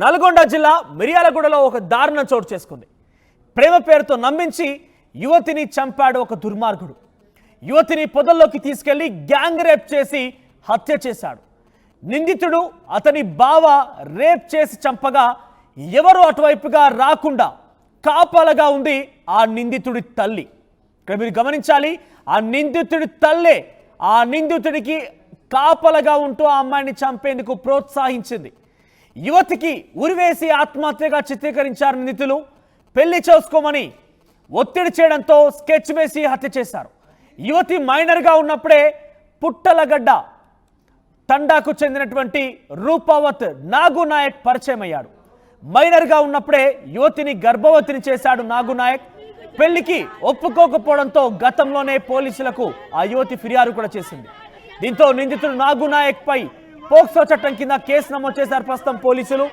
నల్గొండ జిల్లా మిర్యాలగూడలో ఒక దారుణం చోటు చేసుకుంది. ప్రేమ పేరుతో నమ్మించి యువతిని చంపాడు ఒక దుర్మార్గుడు. యువతిని పొదల్లోకి తీసుకెళ్లి గ్యాంగ్ రేప్ చేసి హత్య చేశాడు. నిందితుడు అతని బావ రేప్ చేసి చంపగా ఎవరు అటువైపుగా రాకుండా కాపలగా ఉంది ఆ నిందితుడి తల్లి. ఇక్కడ మీరు గమనించాలి, ఆ నిందితుడి తల్లే ఆ నిందితుడికి కాపలగా ఉంటూ ఆ అమ్మాయిని చంపేందుకు ప్రోత్సహించింది. యువతికి ఉరివేసి ఆత్మహత్యగా చిత్రీకరించారు నిందితులు. పెళ్లి చేసుకోమని ఒత్తిడి చేయడంతో స్కెచ్ వేసి హత్య చేశారు. యువతి మైనర్గా ఉన్నప్పుడే పుట్టలగడ్డ తండాకు చెందినటువంటి రూపావత్ నాగునాయక్ పరిచయం అయ్యాడు. మైనర్గా ఉన్నప్పుడే యువతిని గర్భవతిని చేశాడు నాగునాయక్. పెళ్లికి ఒప్పుకోకపోవడంతో గతంలోనే పోలీసులకు ఆ యువతి ఫిర్యాదు కూడా చేసింది. దీంతో నిందితుడు నాగునాయక్ పై పోక్సో చట్టం కింద కేసు నమోదు చేశారు ప్రస్తుతం పోలీసులు.